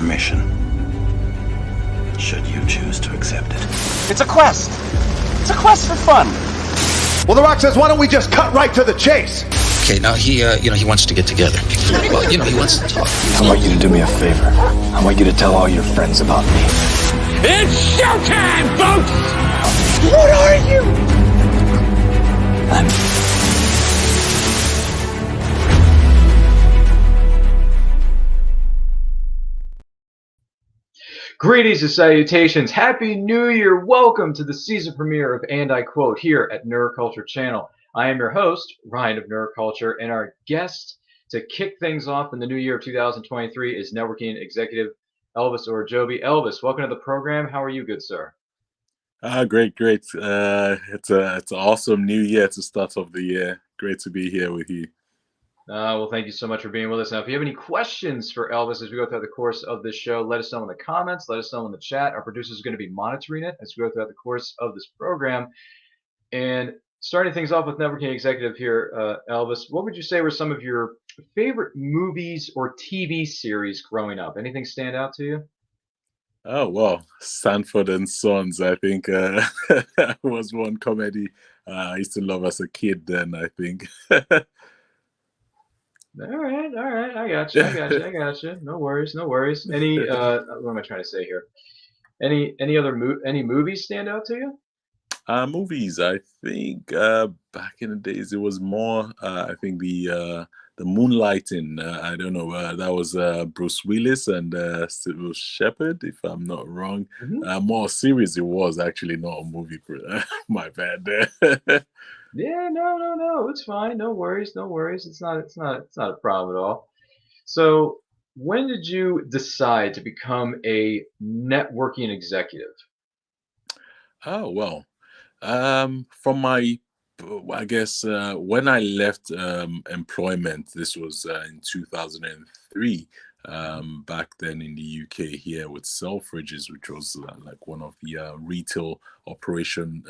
mission, should you choose to accept it. It's a quest. It's a quest for fun. Well, The Rock says, why don't we just cut right to the chase? Okay, now he wants to get together. Well, he wants to talk. I want you to do me a favor. I want you to tell all your friends about me. It's showtime, folks! What are you? Greetings and salutations. Happy New Year. Welcome to the season premiere of And I Quote here at Nerd Culture Channel. I am your host, Ryan of Nerd Culture, and our guest to kick things off in the new year of 2023 is networking executive Elvis Orejobi. Elvis, welcome to the program. How are you, good sir? Great. It's an awesome new year to start off the year. Great to be here with you. Well, thank you so much for being with us. Now, if you have any questions for Elvis as we go throughout the course of this show, let us know in the comments. Let us know in the chat. Our producer is going to be monitoring it as we go throughout the course of this program. And starting things off with networking executive here, Elvis, what would you say were some of your favorite movies or TV series growing up? Anything stand out to you? Oh, well, Sanford and Sons, I think, was one comedy I used to love as a kid then, I think. All right. I got you. No worries. Any, what am I trying to say here? Any other movies stand out to you? Movies, I think back in the days it was more, I think the Moonlighting, I don't know, that was Bruce Willis and Sybil Shepherd, if I'm not wrong. Mm-hmm. More series it was, actually, not a movie. My bad. Yeah, no, it's fine. No worries. It's not a problem at all. So, when did you decide to become a networking executive? Oh, well, from my, I guess, when I left employment, this was in 2003, back then in the UK here with Selfridges, which was like one of the retail operation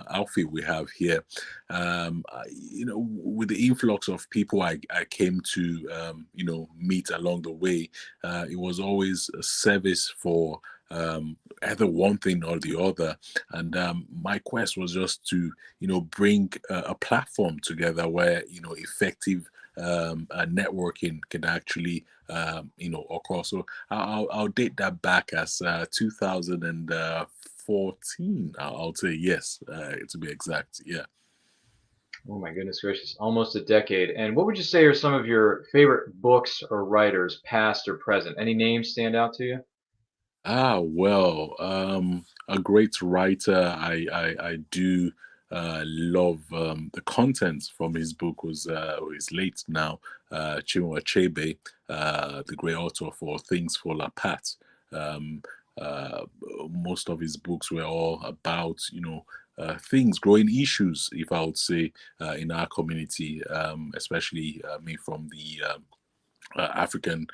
outfit we have here. With the influx of people I came to, meet along the way, it was always a service for either one thing or the other, and my quest was just to bring a platform together where effective networking can actually occur. So I'll date that back as 2014. I'll say yes, to be exact. Yeah. Oh my goodness gracious, almost a decade. And what would you say are some of your favorite books or writers, past or present? Any names stand out to you? Well, a great writer. I do love the content from his book was is late now. Chinua Achebe, the great author for Things Fall Apart. Most of his books were all about things, growing issues, if I would say, in our community, especially me from the African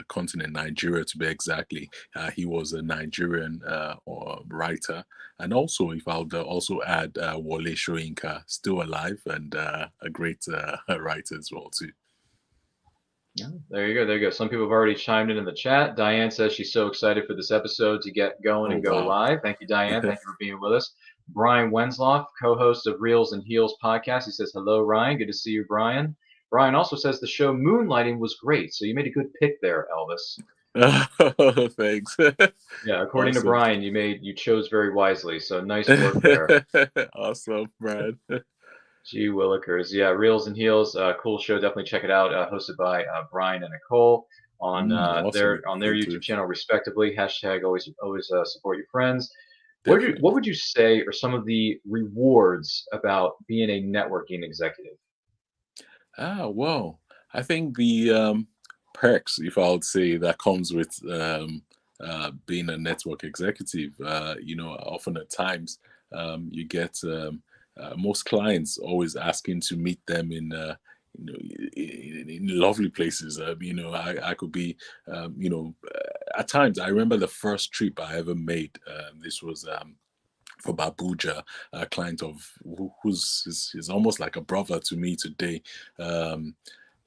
continent, Nigeria to be exactly. He was a Nigerian writer, and also, if I would also add, Wole Soyinka, still alive and a great writer as well too. Yeah, there you go. Some people have already chimed in the chat. Diane says she's so excited for this episode to get going and go live. Thank you, Diane. Thank you for being with us. Brian Wensloff, co-host of Reels and Heels podcast. He says, hello, Ryan. Good to see you, Brian. Brian also says the show Moonlighting was great. So you made a good pick there, Elvis. Oh, thanks. Yeah, according to Brian, you chose very wisely. So nice work there. Awesome, Brian. Gee willikers. Yeah, Reels and Heels, cool show. Definitely check it out. Hosted by Brian and Nicole on Awesome. their YouTube channel, respectively. Hashtag always support your friends. What would you say are some of the rewards about being a networking executive? Well, I think the perks, if I would say, that comes with being a network executive, often at times you get most clients always asking to meet them in lovely places. I could be, at times, I remember the first trip I ever made. This was for Babuja, a client of who's is almost like a brother to me today.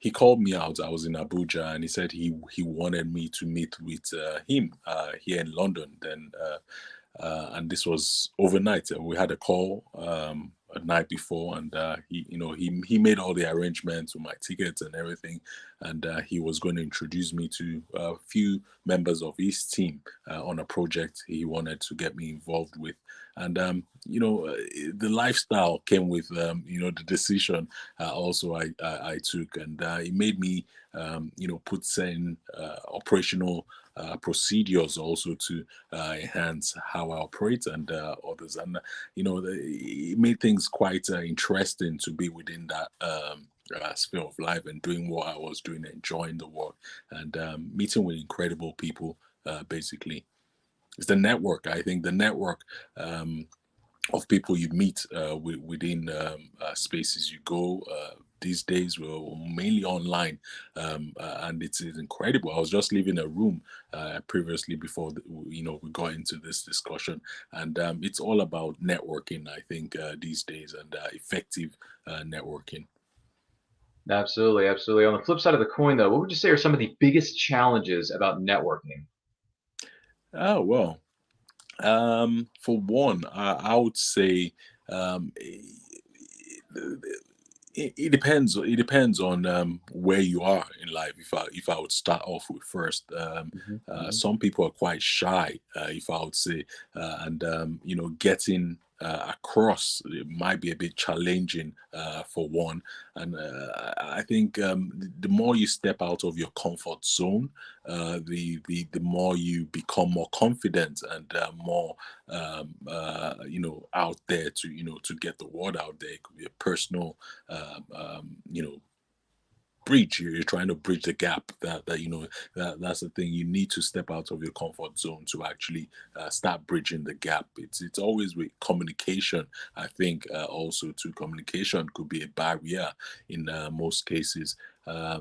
he called me out. I was in Abuja, and he said he wanted me to meet with him here in London. Then, and this was overnight. We had a call a night before, and he made all the arrangements with my tickets and everything, and he was going to introduce me to a few members of his team on a project he wanted to get me involved with. And the lifestyle came with the decision also I took, and it made me put certain operational procedures also to enhance how I operate and others. And it made things quite interesting to be within that sphere of life and doing what I was doing, enjoying the work, and meeting with incredible people. Basically, it's the network. I think the network of people you meet within spaces you go. These days we're mainly online, and it's incredible. I was just leaving a room previously before we got into this discussion, and it's all about networking. I think these days, and effective networking. Absolutely, absolutely. On the flip side of the coin, though, what would you say are some of the biggest challenges about networking? Oh well, for one, I would say it depends. It depends on where you are in life. If I would start off with first, some people are quite shy. If I would say, and getting across it might be a bit challenging for one. And I think the more you step out of your comfort zone, the more you become more confident and more out there to get the word out there. It could be a personal bridge. You're trying to bridge the gap. That's the thing. You need to step out of your comfort zone to actually start bridging the gap. It's always with communication. I think also to communication could be a barrier in most cases. I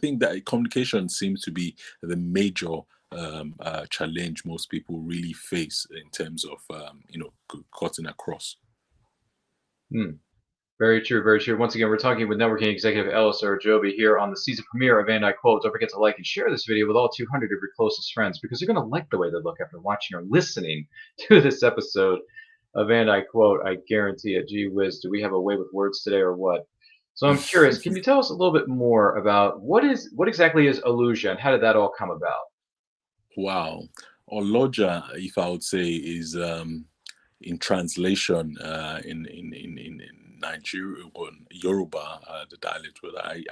think that communication seems to be the major challenge most people really face in terms of cutting across. Hmm. Very true, very true. Once again, we're talking with networking executive Ellis Orejobi here on the season premiere of And I Quote. Don't forget to like and share this video with all 200 of your closest friends because you're going to like the way they look after watching or listening to this episode of And I Quote. I guarantee it. Gee whiz, do we have a way with words today or what? So I'm curious, can you tell us a little bit more about what exactly is Illusion and how did that all come about? Wow. Oloja, if I would say, is in translation in Nigeria or Yoruba, the dialect that I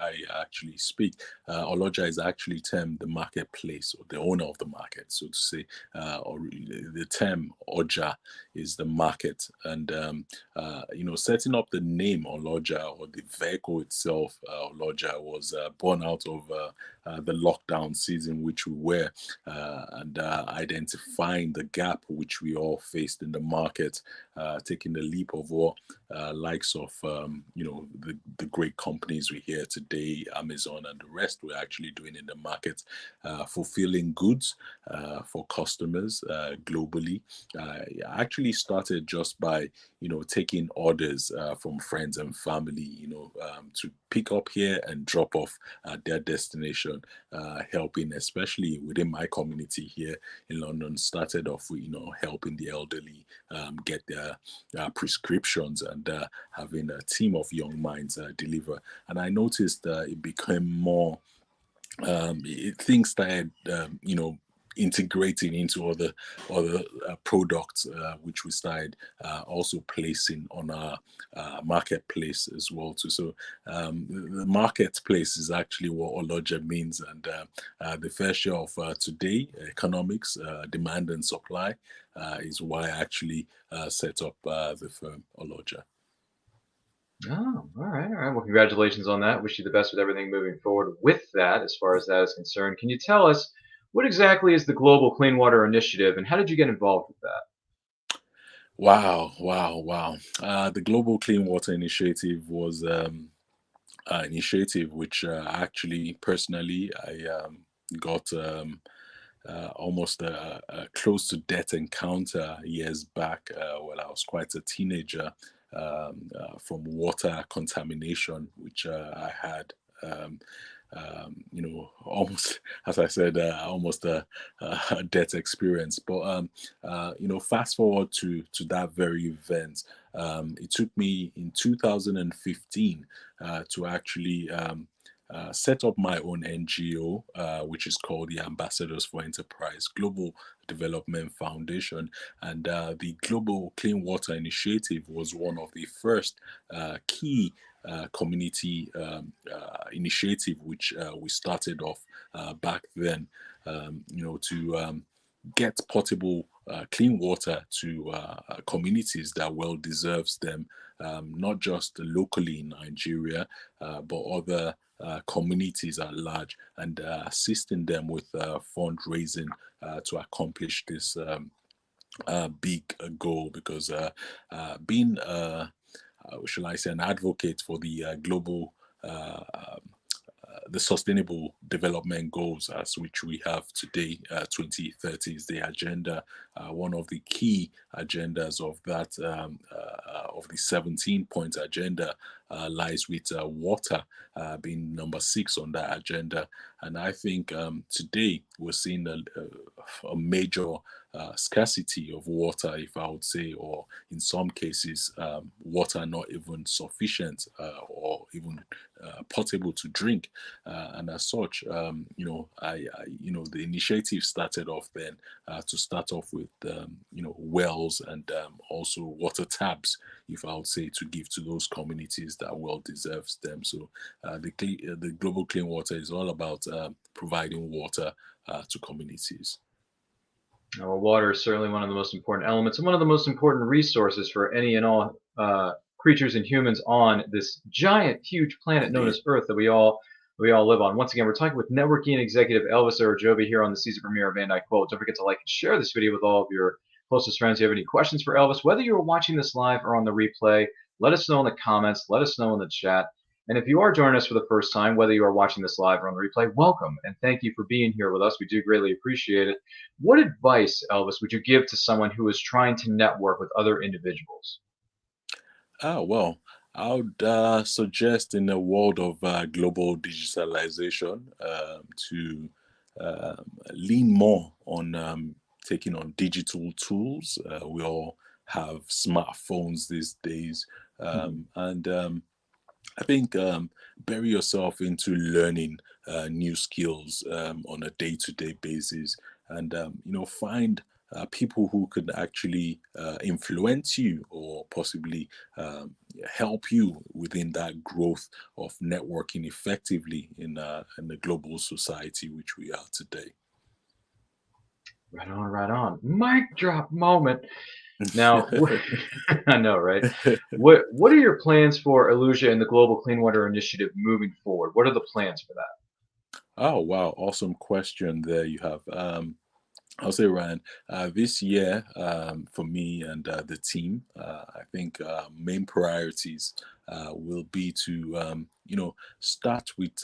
actually speak. Oloja is actually termed the marketplace or the owner of the market, so to say. Or the term Oja is the market, and setting up the name Oloja or the vehicle itself, Oloja, was born out of the lockdown season which we were, and identifying the gap which we all faced in the market, taking the leap of what likes of the great companies we hear today, Amazon and the rest, we're actually doing in the market, fulfilling goods for customers globally. I actually started just by taking orders from friends and family, to pick up here and drop off at their destination, helping, especially within my community here in London. Started off with helping the elderly get their prescriptions, and having a team of young minds deliver. And I noticed it became more, things started integrating into other products, which we started also placing on our marketplace as well too. So the marketplace is actually what Oloja means, and the first share of today economics, demand and supply, is why I actually set up the firm Oloja. Oh, all right, all right. Well, congratulations on that. Wish you the best with everything moving forward with that, as far as that is concerned. Can you tell us what exactly is the Global Clean Water Initiative and how did you get involved with that? Wow, wow, wow. The Global Clean Water Initiative was an initiative which actually, personally, I got almost a close to death encounter years back when I was quite a teenager. from water contamination, which I had. Almost, as I said, almost a death experience. But fast forward to that very event. It took me in 2015 to actually set up my own NGO, which is called the Ambassadors for Enterprise Global Development Foundation. And the Global Clean Water Initiative was one of the first key community initiative which we started off back then, to get potable clean water to communities that well deserves them, not just locally in Nigeria, but other communities at large, and assisting them with fundraising to accomplish this big goal. Because being shall I say, an advocate for the global, the sustainable development goals as which we have today, 2030 is the agenda. One of the key agendas of that, of the 17-point agenda, lies with water being number 6 on that agenda. And I think today we're seeing a major scarcity of water, if I would say, or in some cases, water not even sufficient or even potable to drink. And as such, the initiative started off then to start off with, wells and also water taps, if I would say, to give to those communities that well deserves them. So the Global Clean Water is all about providing water to communities. Well, water is certainly one of the most important elements and one of the most important resources for any and all creatures and humans on this giant, huge planet known as Earth that we all live on. Once again, we're talking with networking executive Elvis Orejobi here on the season premiere of Van Dyke Quote. Don't forget to like and share this video with all of your closest friends. If you have any questions for Elvis, whether you're watching this live or on the replay, let us know in the comments, let us know in the chat. And if you are joining us for the first time, whether you are watching this live or on the replay, welcome and thank you for being here with us. We do greatly appreciate it. What advice, Elvis, would you give to someone who is trying to network with other individuals? Well, I would suggest, in the world of global digitalization, to lean more on taking on digital tools. We all have smartphones these days, and I think bury yourself into learning new skills on a day-to-day basis, and find people who could actually influence you or possibly help you within that growth of networking effectively in the global society which we are today. Right on, right on. Mic drop moment. Now, I know, right? What are your plans for Illusia and the Global Clean Water Initiative moving forward? What are the plans for that? Oh, wow. Awesome question there you have. I'll say, Ryan, this year, for me and the team, I think main priorities will be to, start with,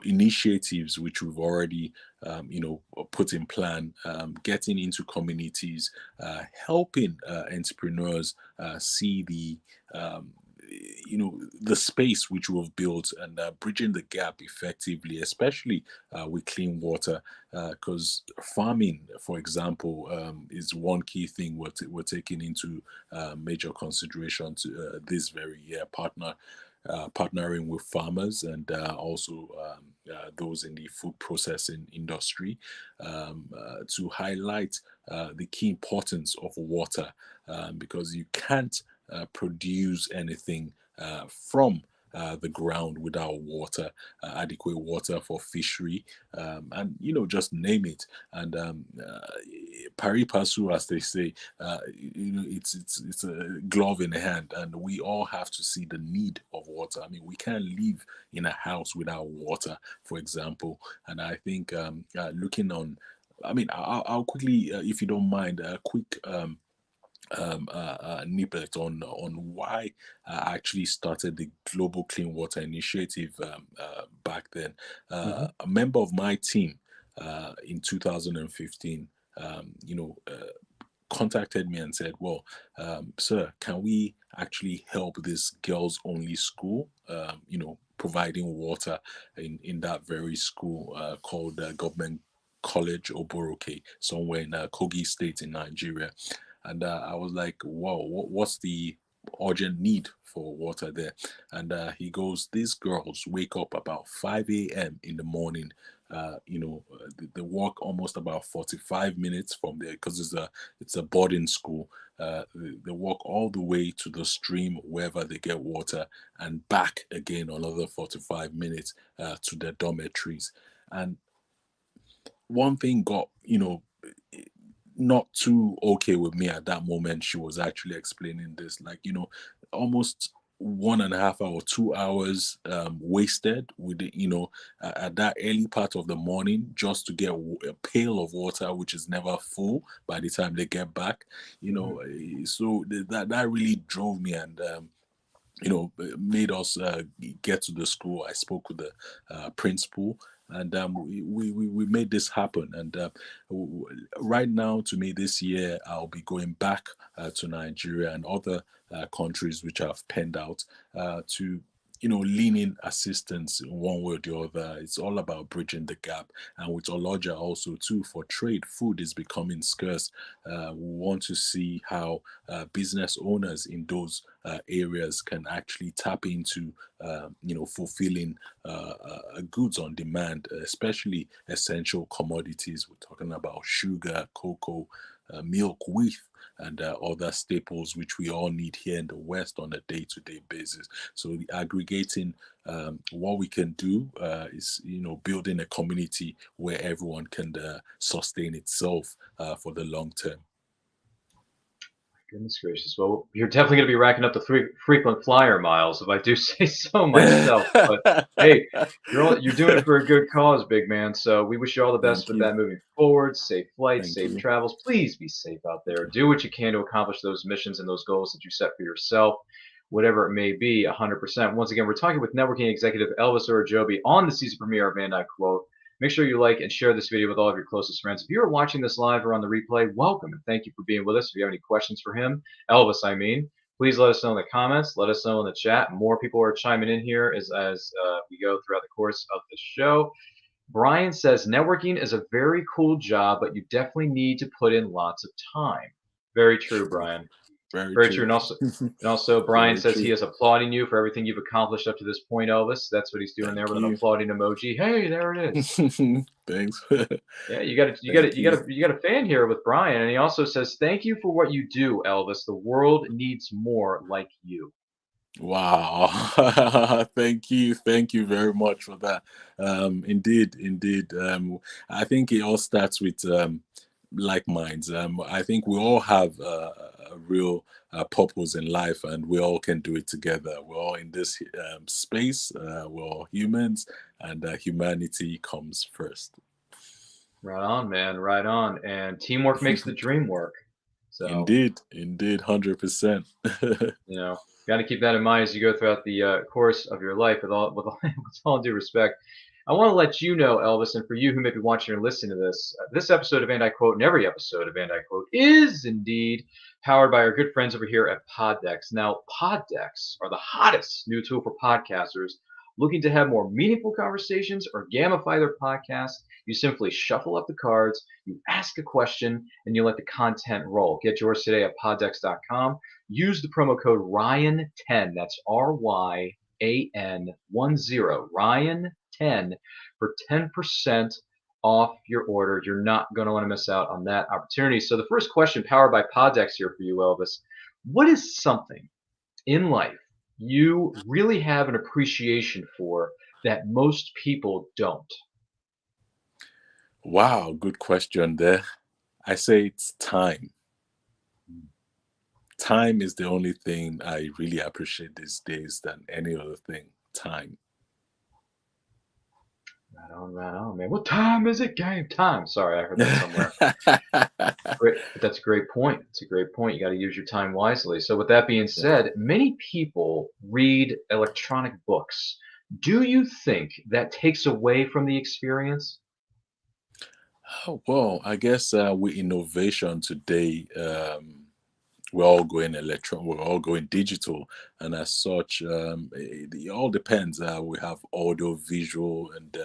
initiatives which we've already, put in plan, getting into communities, helping entrepreneurs see the space which we've built, and bridging the gap effectively, especially with clean water, because farming, for example, is one key thing we're taking into major consideration to this very year, partnering with farmers and also those in the food processing industry, to highlight the key importance of water, because you can't produce anything from the ground without water, adequate water for fishery, and just name it. And pari passu, as they say, it's a glove in the hand, and we all have to see the need of water. I mean, we can't live in a house without water, for example. And I think looking on, I mean, I'll quickly, if you don't mind, a quick nippet on why I actually started the Global Clean Water Initiative back then. A member of my team in 2015, contacted me and said, well, sir, can we actually help this girls only school, providing water in that very school called Government College Oboroke, somewhere in Kogi State in Nigeria. And I was like, whoa, what's the urgent need for water there? And he goes, these girls wake up about 5 a.m. in the morning. They walk almost about 45 minutes from there because it's a boarding school. They walk all the way to the stream wherever they get water and back again another 45 minutes to their dormitories. And one thing got, not too okay with me at that moment. She was actually explaining this, like, almost 1.5 hour, 2 hours wasted with it, at that early part of the morning just to get a pail of water, which is never full by the time they get back, so that really drove me, and made us get to the school. I spoke with the principal, and we made this happen. And right now, to me, this year, I'll be going back to Nigeria and other countries which I've penned out to lean assistance in one way or the other. It's all about bridging the gap. And with Oloja also too, for trade, food is becoming scarce. We want to see how business owners in those areas can actually tap into fulfilling goods on demand, especially essential commodities. We're talking about sugar, cocoa, milk, wheat, and other staples which we all need here in the West on a day-to-day basis. So aggregating what we can do is building a community where everyone can sustain itself for the long term. Goodness gracious. Well, you're definitely going to be racking up the frequent flyer miles, if I do say so myself. But hey, you're doing it for a good cause, big man. So we wish you all the best with that moving forward. Safe flights, safe travels. Please be safe out there. Do what you can to accomplish those missions and those goals that you set for yourself, whatever it may be, 100%. Once again, we're talking with networking executive Elvis Orejobi on the season premiere of And I Quote. Make sure you like and share this video with all of your closest friends. If you are watching this live or on the replay, welcome and thank you for being with us. If you have any questions for him, Elvis, please let us know in the comments. Let us know in the chat. More people are chiming in here as we go throughout the course of the show. Brian says, networking is a very cool job, but you definitely need to put in lots of time. Very true, Brian. Very true. And also, Brian says he is applauding you for everything you've accomplished up to this point, Elvis. That's what he's doing there with an applauding emoji. Hey, there it is. Thanks. Yeah, you got a fan here with Brian, and he also says, "Thank you for what you do, Elvis. The world needs more like you." Wow. Thank you very much for that. Indeed. I think it all starts with like minds. I think we all have a real purpose in life, and we all can do it together. We're all in this space. We're all humans, and humanity comes first. Right on, man. Right on. And teamwork makes the dream work. So indeed, 100%. Got to keep that in mind as you go throughout the course of your life. With all due respect, I want to let you know, Elvis, and for you who may be watching or listening to this, this episode of And I Quote and every episode of And I Quote is indeed powered by our good friends over here at Poddex. Now, Poddex are the hottest new tool for podcasters looking to have more meaningful conversations or gamify their podcast. You simply shuffle up the cards, you ask a question, and you let the content roll. Get yours today at poddex.com. Use the promo code RYAN10, that's RYAN10, RYAN10 for 10% off your order. You're not going to want to miss out on that opportunity. So the first question, powered by Poddex here for you, Elvis. What is something in life you really have an appreciation for that most people don't? Wow, good question there. I say it's time. Time is the only thing I really appreciate these days than any other thing. Time. Right on, man. What time is it? Game time. Sorry, I heard that somewhere. Great. But that's a great point. It's a great point. You got to use your time wisely. So with that being said, many people read electronic books. Do you think that takes away from the experience? Oh, well, I guess with innovation today, we're all going we're all going digital, and as such, it all depends. We have audio, visual, and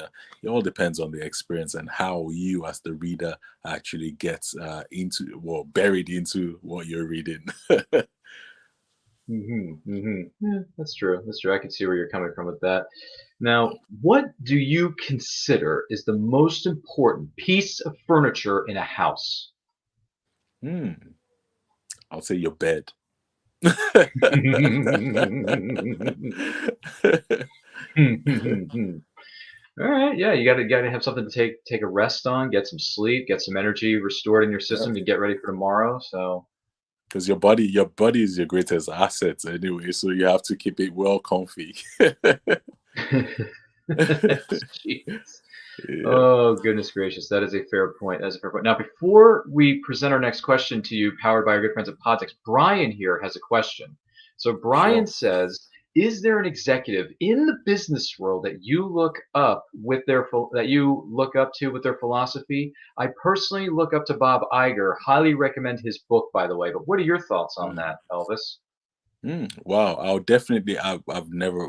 it all depends on the experience and how you, as the reader, actually gets into, well, buried into what you're reading. Yeah, that's true. That's true. I can see where you're coming from with that. Now, what do you consider is the most important piece of furniture in a house? Hmm. I'll say your bed. All right, yeah, you gotta have something to take a rest on, get some sleep, get some energy restored in your system to get ready for tomorrow. So, Because your body is your greatest asset anyway, so you have to keep it well comfy. jeez. Yeah, Oh, goodness gracious. That is a fair point. That is a fair point. Now, before we present our next question to you, powered by our good friends at Podtex, Brian here has a question. So, Brian sure. says, is there an executive in the business world that you look up with that you look up to with their philosophy? I personally look up to Bob Iger. Highly recommend his book, by the way. But what are your thoughts on Mm. that, Elvis? Wow, I'll definitely. I've never,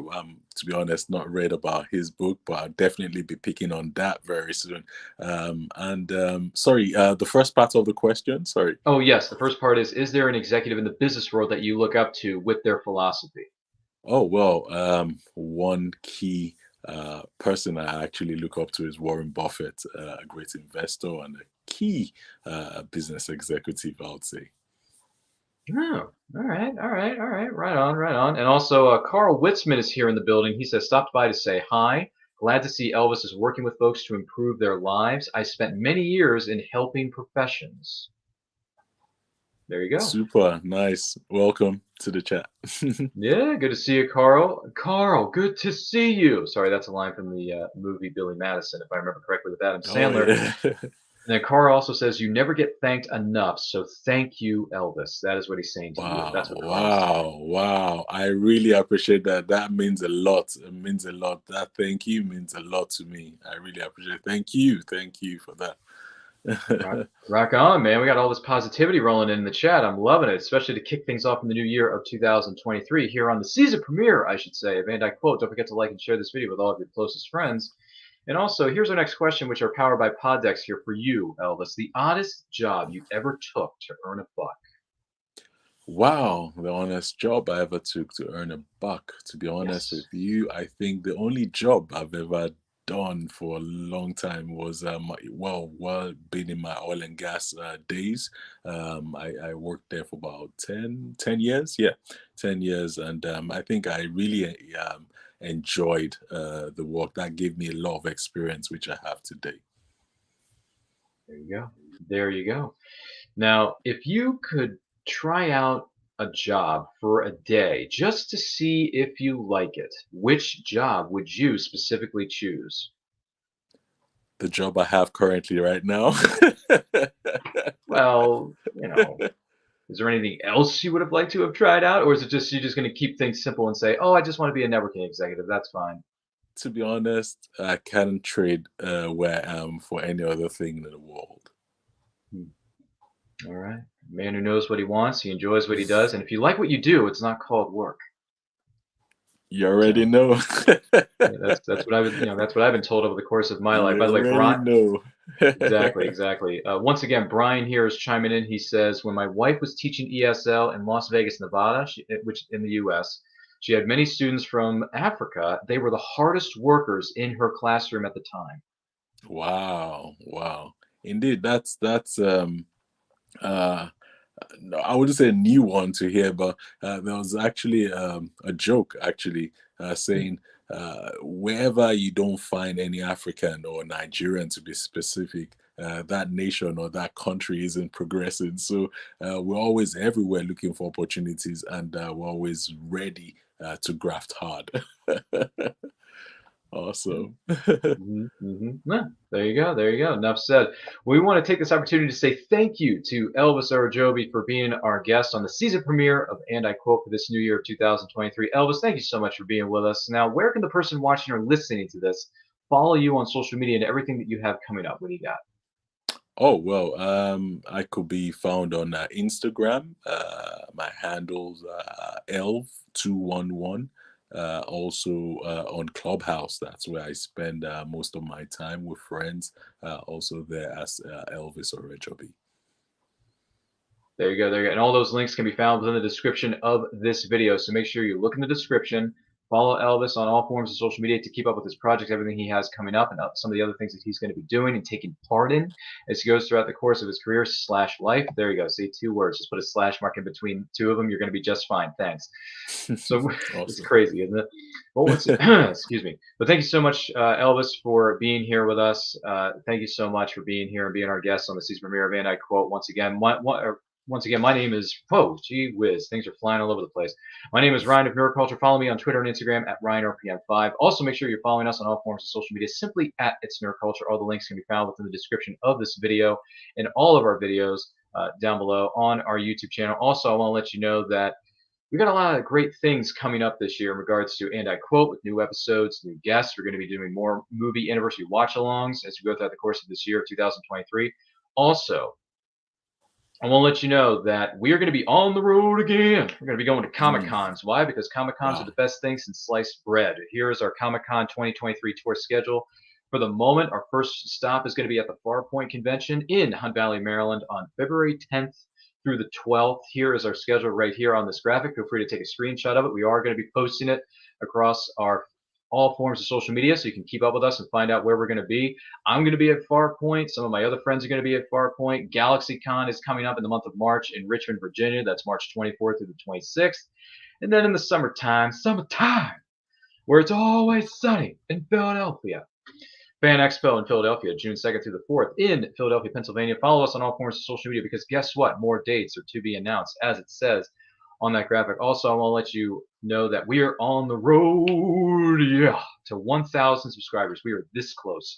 to be honest, not read about his book, but I'll definitely be picking on that very soon. And sorry, the first part of the question. Sorry. Oh, yes. The first part is there an executive in the business world that you look up to with their philosophy? Oh well, one key person I actually look up to is Warren Buffett, a great investor and a key business executive, I would say. Oh, all right, all right, all right. Right on, right on. And also, Carl Witzman is here in the building. He says, stopped by to say hi. Glad to see Elvis is working with folks to improve their lives. I spent many years in helping professions. There you go. Super nice. Welcome to the chat. Yeah, good to see you, Carl. Carl, good to see you. Sorry, that's a line from the movie Billy Madison, if I remember correctly, with Adam Oh Sandler. yeah. And then Carl also says, you never get thanked enough. So thank you, Elvis. That is what he's saying to you. Wow, That's what Carl's saying. wow, wow. I really appreciate that. That means a lot. It means a lot. That thank you means a lot to me. I really appreciate it. Thank you. Thank you for Rock, that. rock on, man. We got all this positivity rolling in the chat. I'm loving it, especially to kick things off in the new year of 2023 here on the season premiere, I should say, of And I Quote. Don't forget to like and share this video with all of your closest friends. And also, here's our next question, which are powered by Poddex here for you, Elvis. The oddest job you ever took to earn a buck. Wow, the honest job I ever took to earn a buck. To be honest Yes. with you, I think the only job I've ever done for a long time was well being in my oil and gas days. I worked there for about 10 years. Yeah, 10 years. And I think I really enjoyed the work. That gave me a lot of experience, which I have today. There you go. There you go. Now, if you could try out a job for a day just to see if you like it, which job would you specifically choose? The job I have currently right now. Well, is there anything else you would have liked to have tried out, or is it just you're just going to keep things simple and say, "Oh, I just want to be a networking executive." That's fine. To be honest, I can't trade where I am for any other thing in the world. Hmm. All right, man who knows what he wants, he enjoys what he does, and if you like what you do, it's not called work. You already So know. yeah, that's what that's what I've been told over the course of my life. You By the way, already Brian. know. Exactly, exactly. Once again, Brian here is chiming in. He says, when my wife was teaching ESL in Las Vegas, Nevada, which in the U.S., she had many students from Africa. They were the hardest workers in her classroom at the time. Wow, wow. Indeed, that's uh no, I wouldn't say a new one to hear, but there was actually a joke actually saying wherever you don't find any African or Nigerian to be specific, that nation or that country isn't progressing. So we're always everywhere looking for opportunities, and we're always ready to graft hard. Awesome. Yeah, there you go. There you go. Enough said. We want to take this opportunity to say thank you to Elvis Orejobi for being our guest on the season premiere of And I Quote for this new year of 2023. Elvis, thank you so much for being with us. Now, where can the person watching or listening to this follow you on social media and everything that you have coming up? What do you got? Oh, well, I could be found on Instagram. My handles Elv211. Also on Clubhouse. That's where I spend most of my time with friends. Also there as Elvis Orejobi. There you go. There you go. And all those links can be found within the description of this video. So make sure you look in the description. Follow Elvis on all forms of social media to keep up with his projects, everything he has coming up, and some of the other things that he's going to be doing and taking part in as he goes throughout the course of his career / life. There you go. See, 2 words. Just put a slash mark in between 2 of them. You're going to be just fine. Thanks. So Awesome. It's crazy, isn't it? Well, excuse me. But thank you so much, Elvis, for being here with us. Thank you so much for being here and being our guest on the season premiere of And I Quote. Once again, my name is, whoa, gee whiz, things are flying all over the place. My name is Ryan of Nerd Culture. Follow me on Twitter and Instagram at RyanRPM5. Also, make sure you're following us on all forms of social media, simply at It's Nerd Culture. All the links can be found within the description of this video and all of our videos down below on our YouTube channel. Also, I want to let you know that we've got a lot of great things coming up this year in regards to And I Quote, with new episodes, new guests. We're going to be doing more movie anniversary watch-alongs as we go throughout the course of this year of 2023. Also, I want to let you know that we are going to be on the road again. We're going to be going to Comic-Cons. Why? Because Comic-Cons are the best thing since sliced bread. Here is our Comic-Con 2023 tour schedule. For the moment, our first stop is going to be at the Farpoint Convention in Hunt Valley, Maryland on February 10th through the 12th. Here is our schedule right here on this graphic. Feel free to take a screenshot of it. We are going to be posting it across our all forms of social media so you can keep up with us and find out where we're going to be. I'm going to be at Farpoint. Some of my other friends are going to be at Farpoint. GalaxyCon is coming up in the month of March in Richmond, Virginia. That's March 24th through the 26th. And then in the summertime, where it's always sunny in Philadelphia, Fan Expo in Philadelphia, June 2nd through the 4th in Philadelphia, Pennsylvania. Follow us on all forms of social media because guess what? More dates are to be announced, as it says on that graphic. Also, I want to let you know that we are on the road, to 1,000 subscribers. We are this close,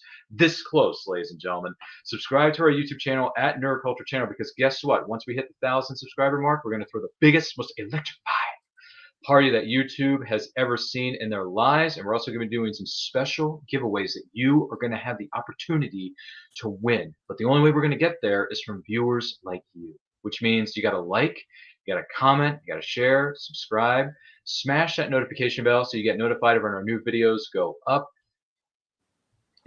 ladies and gentlemen. Subscribe to our YouTube channel at Nerd Culture Channel because guess what? Once we hit the 1,000 subscriber mark, we're going to throw the biggest, most electrifying party that YouTube has ever seen in their lives. And we're also going to be doing some special giveaways that you are going to have the opportunity to win. But the only way we're going to get there is from viewers like you, which means you got to like, you got to comment, you got to share, subscribe, smash that notification bell so you get notified of when our new videos go up.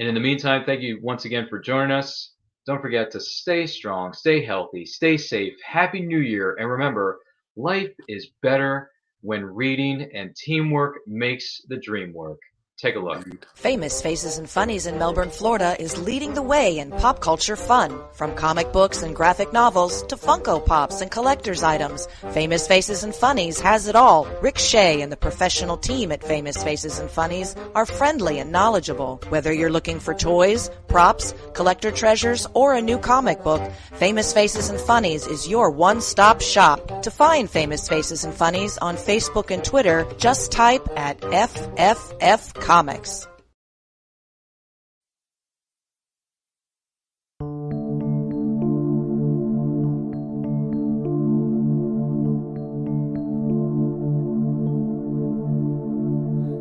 And in the meantime, thank you once again for joining us. Don't forget to stay strong, stay healthy, stay safe. Happy New Year. And remember, life is better when reading and teamwork makes the dream work. Take a look. Famous Faces and Funnies in Melbourne, Florida is leading the way in pop culture fun. From comic books and graphic novels to Funko Pops and collector's items, Famous Faces and Funnies has it all. Rick Shea and the professional team at Famous Faces and Funnies are friendly and knowledgeable. Whether you're looking for toys, props, collector treasures, or a new comic book, Famous Faces and Funnies is your one-stop shop. To find Famous Faces and Funnies on Facebook and Twitter, just type at FFF Comics.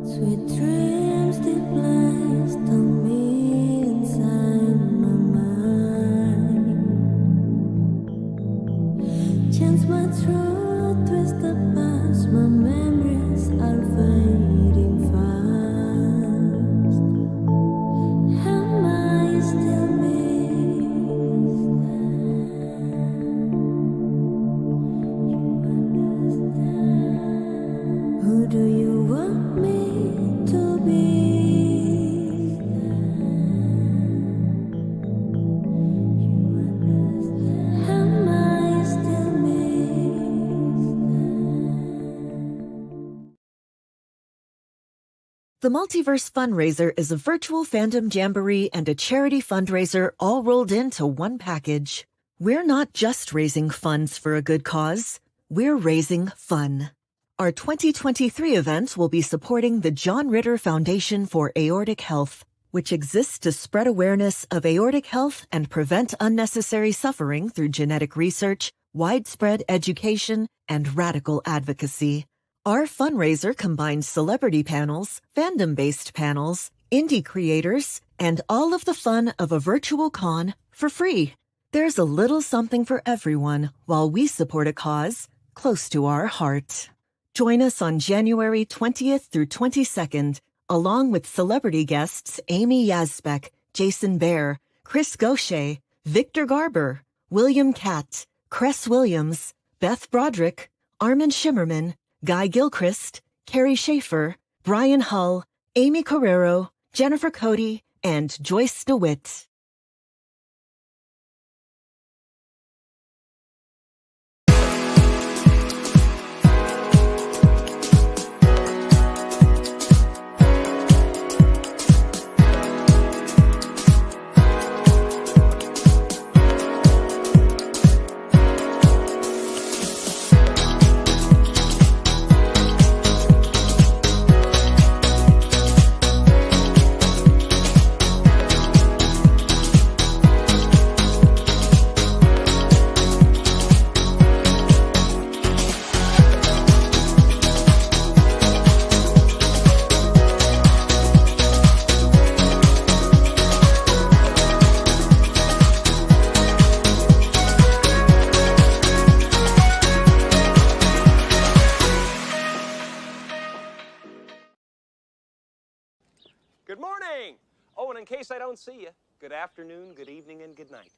Sweet dreams they placed on me inside my mind. Chance my truth, twist the past, my memories are fading fast. Am I still understand? Who do you want me to be? Am I still The Multiverse Fundraiser is a virtual fandom jamboree and a charity fundraiser all rolled into one package. We're not just raising funds for a good cause, we're raising fun. Our 2023 event will be supporting the John Ritter Foundation for Aortic Health, which exists to spread awareness of aortic health and prevent unnecessary suffering through genetic research, widespread education, and radical advocacy. Our fundraiser combines celebrity panels, fandom-based panels, indie creators, and all of the fun of a virtual con for free. There's a little something for everyone while we support a cause close to our heart. Join us on January 20th through 22nd, along with celebrity guests Amy Yazbek, Jason Bear, Chris Gaucher, Victor Garber, William Catt, Cress Williams, Beth Broderick, Armin Shimmerman, Guy Gilchrist, Carrie Schaefer, Brian Hull, Amy Carrero, Jennifer Cody, and Joyce DeWitt. Good morning! Oh, and in case I don't see you, good afternoon, good evening, and good night.